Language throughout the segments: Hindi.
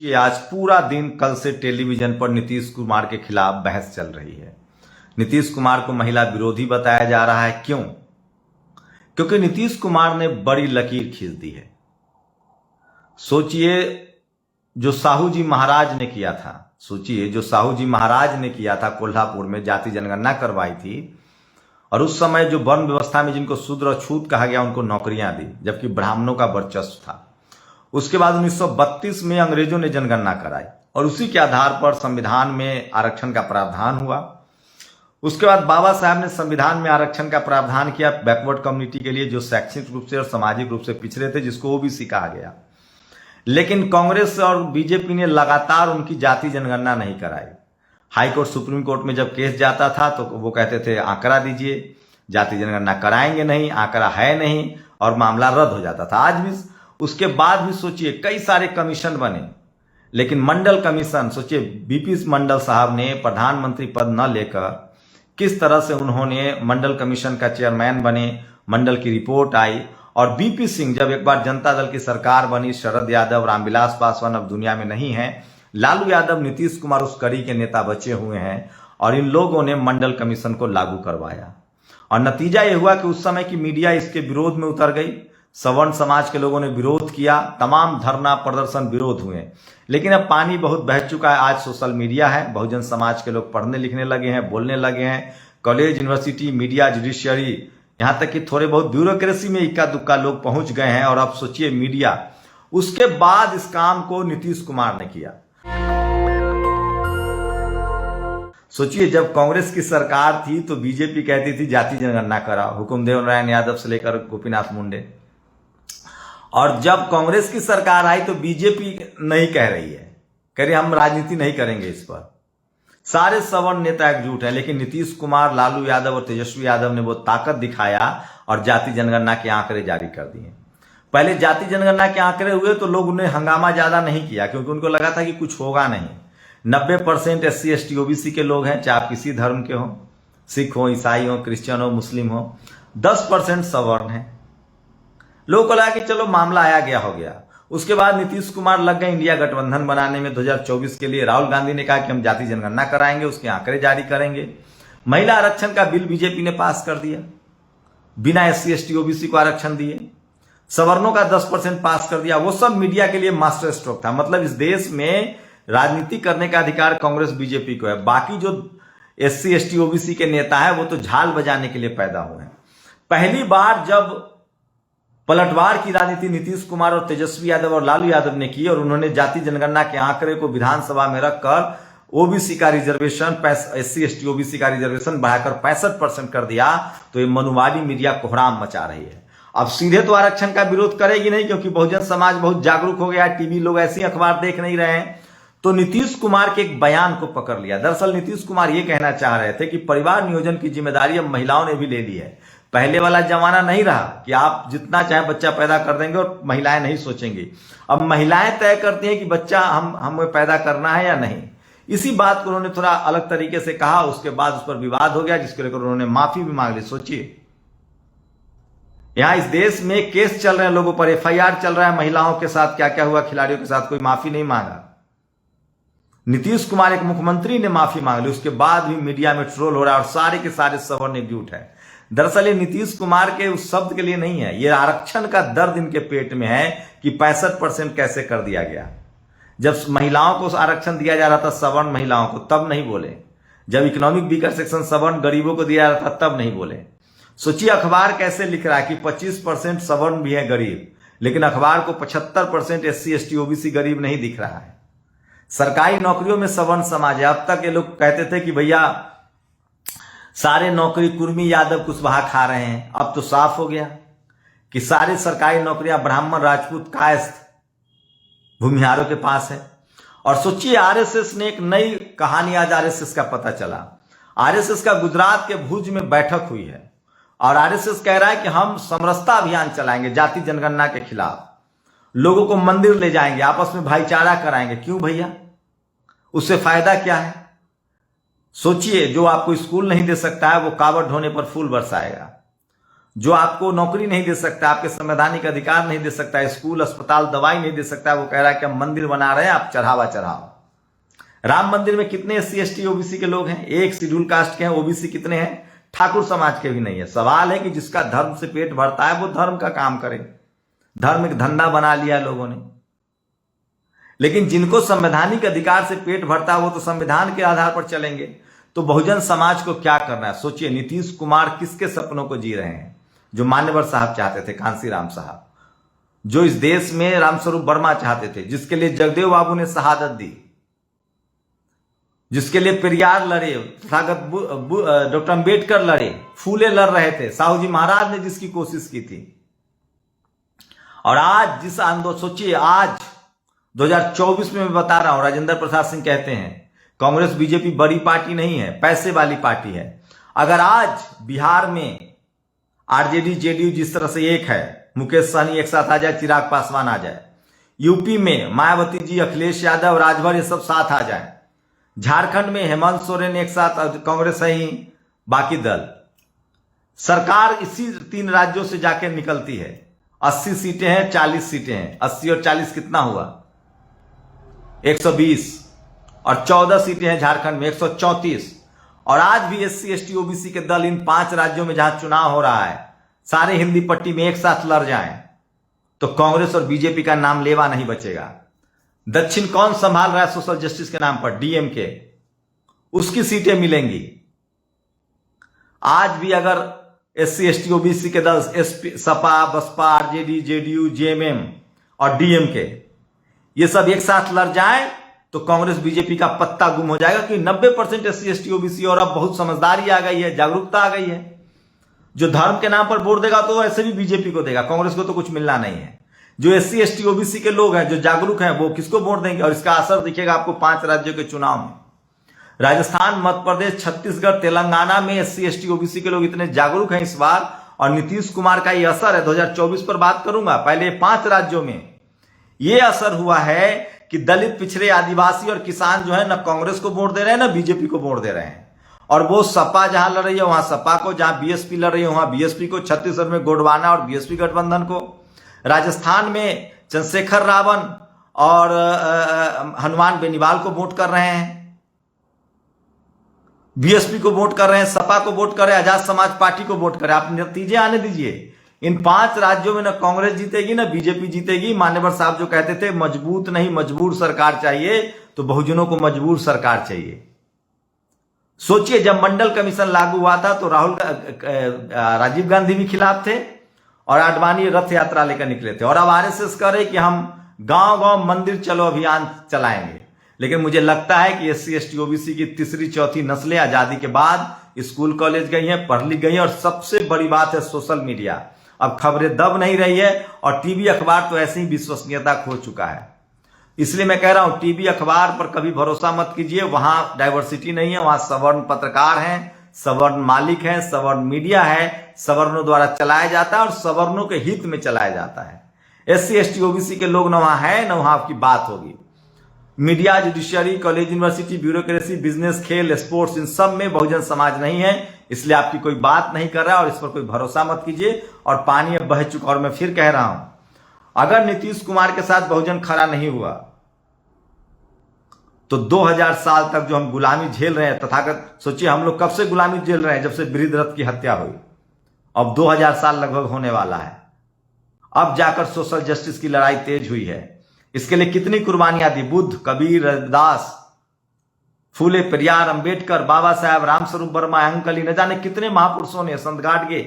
कि आज पूरा दिन कल से टेलीविजन पर नीतीश कुमार के खिलाफ बहस चल रही है। नीतीश कुमार को महिला विरोधी बताया जा रहा है। क्यों? क्योंकि नीतीश कुमार ने बड़ी लकीर खींच दी है। सोचिए जो साहू जी महाराज ने किया था, कोल्हापुर में जाति जनगणना करवाई थी और उस समय जो वर्ण व्यवस्था में जिनको शूद्र और छूत कहा गया उनको नौकरियां दी, जबकि ब्राह्मणों का वर्चस्व था। उसके बाद 1932 में अंग्रेजों ने जनगणना कराई और उसी के आधार पर संविधान में आरक्षण का प्रावधान हुआ। उसके बाद बाबा साहब ने संविधान में आरक्षण का प्रावधान किया बैकवर्ड कम्युनिटी के लिए, जो शैक्षणिक रूप से और सामाजिक रूप से पिछड़े थे, जिसको ओबीसी कहा गया। लेकिन कांग्रेस और बीजेपी ने लगातार उनकी जाति जनगणना नहीं कराई। हाईकोर्ट सुप्रीम कोर्ट में जब केस जाता था तो वो कहते थे आंकड़ा दीजिए, जाति जनगणना कराएंगे नहीं, आंकड़ा है नहीं, और मामला रद्द हो जाता था। आज भी उसके बाद भी सोचिए कई सारे कमीशन बने, लेकिन मंडल कमीशन, सोचिए बीपी मंडल साहब ने प्रधानमंत्री पद न लेकर किस तरह से उन्होंने मंडल कमीशन का चेयरमैन बने, मंडल की रिपोर्ट आई। और बीपी सिंह जब एक बार जनता दल की सरकार बनी, शरद यादव, रामविलास पासवान अब दुनिया में नहीं है, लालू यादव, नीतीश कुमार उस कड़ी के नेता बचे हुए हैं और इन लोगों ने मंडल कमीशन को लागू करवाया। और नतीजा यह हुआ कि उस समय की मीडिया इसके विरोध में उतर गई। सवर्ण समाज के लोगों ने विरोध किया, तमाम धरना प्रदर्शन विरोध हुए। लेकिन अब पानी बहुत बह चुका है। आज सोशल मीडिया है, बहुजन समाज के लोग पढ़ने लिखने लगे हैं, बोलने लगे हैं। कॉलेज, यूनिवर्सिटी, मीडिया, जुडिशियरी, यहां तक कि थोड़े बहुत ब्यूरोक्रेसी में इक्का दुक्का लोग पहुंच गए हैं। और अब सोचिए मीडिया, उसके बाद इस काम को नीतीश कुमार ने किया। सोचिए जब कांग्रेस की सरकार थी तो बीजेपी कहती थी जाति जनगणना कराओ, हुकुमदेव नारायण यादव से लेकर गोपीनाथ मुंडे। और जब कांग्रेस की सरकार आई तो बीजेपी नहीं कह रही है, कह रही हम राजनीति नहीं करेंगे इस पर। सारे सवर्ण नेता एकजुट हैं, लेकिन नीतीश कुमार, लालू यादव और तेजस्वी यादव ने वो ताकत दिखाया और जाति जनगणना के आंकड़े जारी कर दिए। पहले जाति जनगणना के आंकड़े हुए तो लोग उन्हें हंगामा ज्यादा नहीं किया, क्योंकि उनको लगा था कि कुछ होगा नहीं। 90% SC ST OBC के लोग हैं, चाहे आप किसी धर्म के हो, सिख हो, ईसाई हो, क्रिश्चियन हो, मुस्लिम हो। 10% सवर्ण है। लोगों को लगा कि चलो मामला आया गया हो गया। उसके बाद नीतीश कुमार लग गए इंडिया गठबंधन बनाने में 2024 के लिए। राहुल गांधी ने कहा कि हम जाति जनगणना कराएंगे, उसके आंकड़े जारी करेंगे। महिला आरक्षण का बिल बीजेपी ने पास कर दिया, बिना SC ST OBC को आरक्षण दिए। सवर्णों का 10% पास कर दिया। वो सब मीडिया के लिए मास्टर स्ट्रोक था। मतलब इस देश में राजनीति करने का अधिकार कांग्रेस बीजेपी को है। बाकी जो SC ST OBC के नेता है वो तो झाल बजाने के लिए पैदा हुए हैं। पहली बार जब पलटवार की राजनीति नीतीश कुमार और तेजस्वी यादव और लालू यादव ने की और उन्होंने जाति जनगणना के आंकड़े को विधानसभा में रखकर ओबीसी का रिजर्वेशन, SC ST OBC का रिजर्वेशन बढ़ाकर 65% कर दिया, तो ये मनुवादी मीडिया कोहराम मचा रही है। अब सीधे तो आरक्षण का विरोध करेगी नहीं, क्योंकि बहुजन समाज बहुत जागरूक हो गया है। टीवी लोग ऐसे अखबार देख नहीं रहे हैं। तो नीतीश कुमार के एक बयान को पकड़ लिया। दरअसल नीतीश कुमार ये कहना चाह रहे थे कि परिवार नियोजन की जिम्मेदारी अब महिलाओं ने भी ले ली है। पहले वाला जमाना नहीं रहा कि आप जितना चाहे बच्चा पैदा कर देंगे और महिलाएं नहीं सोचेंगी। अब महिलाएं तय करती हैं कि बच्चा हमें पैदा करना है या नहीं। इसी बात को उन्होंने थोड़ा अलग तरीके से कहा। उसके बाद उस पर विवाद हो गया, जिसको लेकर उन्होंने माफी भी मांग ली। सोचिए यहां इस देश में केस चल रहे हैं, लोगों पर FIR चल रहा है, महिलाओं के साथ क्या क्या हुआ, खिलाड़ियों के साथ, कोई माफी नहीं मांगा। नीतीश कुमार एक मुख्यमंत्री ने माफी मांग ली, उसके बाद भी मीडिया में ट्रोल हो रहा है और सारे के सारे सवर्ण एकजुट है। दरअसल ये नीतीश कुमार के उस शब्द के लिए नहीं है, ये आरक्षण का दर्द इनके पेट में है कि 65% कैसे कर दिया गया। जब महिलाओं को आरक्षण दिया जा रहा था, सवर्ण महिलाओं को, तब नहीं बोले। जब इकोनॉमिक वीकर सेक्शन सवर्ण गरीबों को दिया जा रहा था, तब नहीं बोले। सोचिए अखबार कैसे लिख रहा है कि 25% सवर्ण भी है गरीब, लेकिन अखबार को 75% SC ST OBC गरीब नहीं दिख रहा है। सरकारी नौकरियों में सवर्ण समाज है। अब तक ये लोग कहते थे कि भैया सारे नौकरी कुर्मी, यादव, कुशवाहा खा रहे हैं। अब तो साफ हो गया कि सारी सरकारी नौकरियां ब्राह्मण, राजपूत, कायस्थ, भूमिहारों के पास है। और सोचिए RSS ने एक नई कहानी, आज RSS का पता चला। RSS का गुजरात के भुज में बैठक हुई है और RSS कह रहा है कि हम समरसता अभियान चलाएंगे जाति जनगणना के खिलाफ। लोगों को मंदिर ले जाएंगे, आपस में भाईचारा कराएंगे। क्यों भैया, उससे फायदा क्या है? सोचिए जो आपको स्कूल नहीं दे सकता है वो कावड़ ढोने पर फूल बरसाएगा। जो आपको नौकरी नहीं दे सकता, आपके संवैधानिक अधिकार नहीं दे सकता, स्कूल अस्पताल दवाई नहीं दे सकता, वो कह रहा है कि हम मंदिर बना रहे हैं, आप चढ़ावा चढ़ाओ। राम मंदिर में कितने SC ST OBC के लोग हैं? एक शेड्यूल कास्ट के हैं। OBC कितने हैं? ठाकुर समाज के भी नहीं है। सवाल है कि जिसका धर्म से पेट भरता है वो धर्म का काम करे। धर्म एक धंधा बना लिया लोगों ने। लेकिन जिनको संवैधानिक अधिकार से पेट भरता है वो तो संविधान के आधार पर चलेंगे। तो बहुजन समाज को क्या करना है? सोचिए, नीतीश कुमार किसके सपनों को जी रहे हैं? जो मान्यवर साहब चाहते थे, कांसीराम साहब, जो इस देश में रामस्वरूप वर्मा चाहते थे, जिसके लिए जगदेव बाबू ने शहादत दी, जिसके लिए पेरियार लड़े, डॉक्टर अंबेडकर लड़े, फूले लड़ रहे थे, साहू जी महाराज ने जिसकी कोशिश की थी। और आज जिस आंदोलन, सोचिए, आज 2024 में मैं बता रहा हूं, राजेंद्र प्रसाद सिंह कहते हैं कांग्रेस बीजेपी बड़ी पार्टी नहीं है, पैसे वाली पार्टी है। अगर आज बिहार में आरजेडी जेडीयू जिस तरह से एक है, मुकेश सहनी एक साथ आ जाए, चिराग पासवान आ जाए, यूपी में मायावती जी, अखिलेश यादव, राजभर ये सब साथ आ जाए, झारखंड में हेमंत सोरेन एक साथ, कांग्रेस है ही, बाकी दल, सरकार इसी 3 राज्यों से जाके निकलती है। 80 सीटें हैं, 40 सीटें हैं। 80 और 40 कितना हुआ? 120। और 14 सीटें हैं झारखंड में, 134। और आज भी SC ST OBC के दल इन 5 राज्यों में जहां चुनाव हो रहा है, सारे हिंदी पट्टी में एक साथ लड़ जाएं तो कांग्रेस और बीजेपी का नाम लेवा नहीं बचेगा। दक्षिण कौन संभाल रहा है सोशल जस्टिस के नाम पर? DMK, उसकी सीटें मिलेंगी। आज भी अगर SC ST OBC के दल Sapa, Baspa, RJD, JDU, JMM और DMK ये सब एक साथ लड़ जाएं तो कांग्रेस बीजेपी का पत्ता गुम हो जाएगा, कि 90% SC ST OBC, और अब बहुत समझदारी आ गई है, जागरूकता आ गई है। जो धर्म के नाम पर वोट देगा तो ऐसे भी बीजेपी को देगा, कांग्रेस को तो कुछ मिलना नहीं है। जो SC ST OBC के लोग हैं, जो जागरूक हैं, वो किसको वोट देंगे? और इसका असर दिखेगा आपको 5 राज्यों के चुनाव में। राजस्थान, मध्य प्रदेश, छत्तीसगढ़, तेलंगाना में SC ST OBC के लोग इतने जागरूक हैं इस बार, और नीतीश कुमार का ये असर है। 2024 पर बात करूंगा, पहले 5 राज्यों में ये असर हुआ है कि दलित, पिछड़े, आदिवासी और किसान जो है ना कांग्रेस को वोट दे रहे हैं ना बीजेपी को वोट दे रहे हैं। और वो सपा जहां लड़ रही है वहां सपा को, जहां BSP लड़ रही है वहां BSP को, छत्तीसगढ़ में गोंडवाना और BSP गठबंधन को, राजस्थान में चंद्रशेखर रावण और हनुमान बेनीवाल को वोट कर रहे हैं, BSP को वोट कर रहे हैं, सपा को वोट कर रहे हैं, आजाद समाज पार्टी को वोट कर रहे हैं। आप नतीजे आने दीजिए। इन 5 राज्यों में ना कांग्रेस जीतेगी ना बीजेपी जीतेगी। मान्यवर साहब जो कहते थे मजबूत नहीं मजबूर सरकार चाहिए, तो बहुजनों को मजबूर सरकार चाहिए। सोचिए, जब मंडल कमीशन लागू हुआ था तो राजीव गांधी भी खिलाफ थे और आडवाणी रथ यात्रा लेकर निकले थे, और अब RSS करे कि हम गांव-गांव मंदिर चलो अभियान चलाएंगे। लेकिन मुझे लगता है कि SC ST OBC की 3री 4थी नस्लें आजादी के बाद स्कूल कॉलेज गई हैं, पढ़ लिख गई हैं, और सबसे बड़ी बात है सोशल मीडिया। अब खबरें दब नहीं रही है, और टीवी अखबार तो ऐसे ही विश्वसनीयता खो चुका है। इसलिए मैं कह रहा हूं, टीवी अखबार पर कभी भरोसा मत कीजिए। वहां डाइवर्सिटी नहीं है, वहां सवर्ण पत्रकार हैं, सवर्ण मालिक हैं, सवर्ण मीडिया है, सवर्णों द्वारा चलाया जाता है और सवर्णों के हित में चलाया जाता है। SC ST OBC के लोग न वहां है न वहां आपकी बात होगी। Media, judiciary, college, university, bureaucracy, business, खेल, स्पोर्ट्स, इन सब में बहुजन समाज नहीं है, इसलिए आपकी कोई बात नहीं कर रहा है और इस पर कोई भरोसा मत कीजिए। और पानी अब बह चुका। और मैं फिर कह रहा हूं, अगर नीतीश कुमार के साथ बहुजन खड़ा नहीं हुआ तो 2000 साल तक जो हम गुलामी झेल रहे हैं, तथागत, सोचिए हम लोग कब से गुलामी झेल रहे हैं? जब से बृहद्रथ की हत्या हुई। अब 2000 साल लगभग होने वाला है। अब जाकर सोशल जस्टिस की लड़ाई तेज हुई है। इसके लिए कितनी कुर्बानियां दी? बुद्ध, कबीर, रविदास, फूले, पेरियार, अंबेडकर, बाबा साहब, रामस्वरूप वर्मा, अंकली, न जाने कितने महापुरुषों ने, संत गाडगे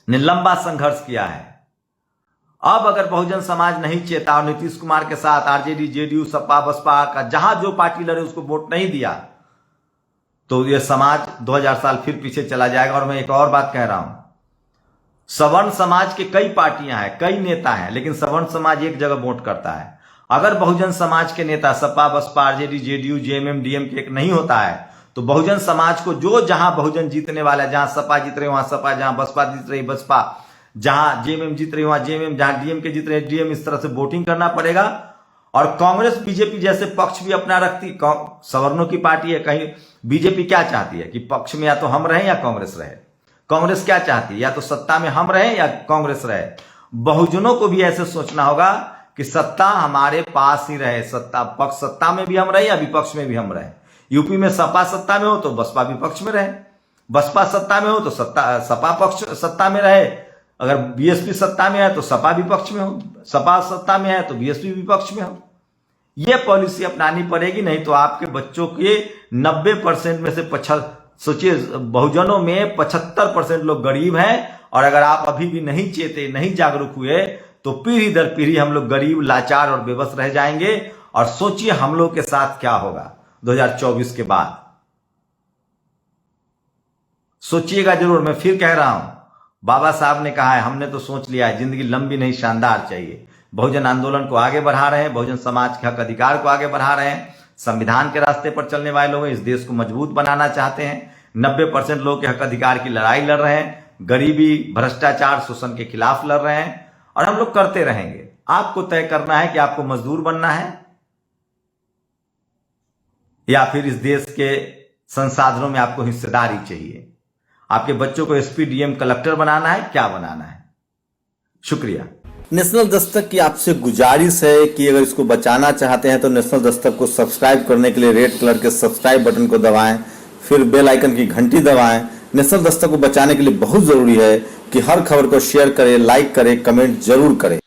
ने लंबा संघर्ष किया है। अब अगर बहुजन समाज नहीं चेता और नीतीश कुमार के साथ RJD, JDU, सपा, बसपा का जहां जो पार्टी लड़े उसको वोट नहीं दिया, तो यह समाज 2000 साल फिर पीछे चला जाएगा। और मैं एक और बात कह रहा हूं, सवर्ण समाज के कई पार्टियां हैं, कई नेता हैं, लेकिन सवर्ण समाज एक जगह वोट करता है। अगर बहुजन समाज के नेता Sapa, Baspa, RJD, JDU, JMM, DMK एक नहीं होता है तो बहुजन समाज को जो जहां बहुजन जीतने वाला है, जहां सपा जीत रहे वहां सपा, जहां बसपा जीत रही बसपा, जहां JMM जीत रही वहां JMM, जहां DMK जीत रहे DM, इस तरह से वोटिंग करना पड़ेगा। और कांग्रेस बीजेपी जैसे पक्ष भी अपना रखती, सवर्णों की पार्टी है, कहीं बीजेपी क्या चाहती है कि पक्ष में या तो हम रहें या कांग्रेस रहे। कांग्रेस क्या चाहती है, या तो सत्ता में हम रहें या कांग्रेस रहे। बहुजनों को भी ऐसे सोचना होगा कि सत्ता हमारे पास ही रहे, सत्ता में भी हम रहे या विपक्ष में भी हम रहे। यूपी में सपा सत्ता में हो तो बसपा विपक्ष में रहे, बसपा सत्ता में हो तो सपा पक्ष सत्ता में रहे, अगर बीएसपी सत्ता में है तो सपा विपक्ष में हो, सपा सत्ता में है तो बीएसपी विपक्ष में हो। यह पॉलिसी अपनानी पड़ेगी, नहीं तो आपके बच्चों के 90% में से सोचिए बहुजनों में 75% लोग गरीब हैं, और अगर आप अभी भी नहीं चेते, नहीं जागरूक हुए तो पीढ़ी दर पीढ़ी हम लोग गरीब, लाचार और बेबस रह जाएंगे। और सोचिए हम लोग के साथ क्या होगा 2024 के बाद, सोचिएगा जरूर। मैं फिर कह रहा हूं, बाबा साहब ने कहा है, हमने तो सोच लिया है, जिंदगी लंबी नहीं शानदार चाहिए। बहुजन आंदोलन को आगे बढ़ा रहे हैं, बहुजन समाज के हक अधिकार को आगे बढ़ा रहे हैं, संविधान के रास्ते पर चलने वाले लोग इस देश को मजबूत बनाना चाहते हैं। 90% लोग के हक अधिकार की लड़ाई लड़ रहे हैं, गरीबी, भ्रष्टाचार, शोषण के खिलाफ लड़ रहे हैं, और हम लोग करते रहेंगे। आपको तय करना है कि आपको मजदूर बनना है या फिर इस देश के संसाधनों में आपको हिस्सेदारी चाहिए। आपके बच्चों को एसपी, डीएम, कलेक्टर बनाना है, क्या बनाना है। शुक्रिया। नेशनल दस्तक की आपसे गुजारिश है कि अगर इसको बचाना चाहते हैं तो नेशनल दस्तक को सब्सक्राइब करने के लिए रेड कलर के सब्सक्राइब बटन को दबाएं, फिर बेल आइकन की घंटी दबाएं। नेशनल दस्तक को बचाने के लिए बहुत जरूरी है कि हर खबर को शेयर करें, लाइक करें, कमेंट जरूर करें।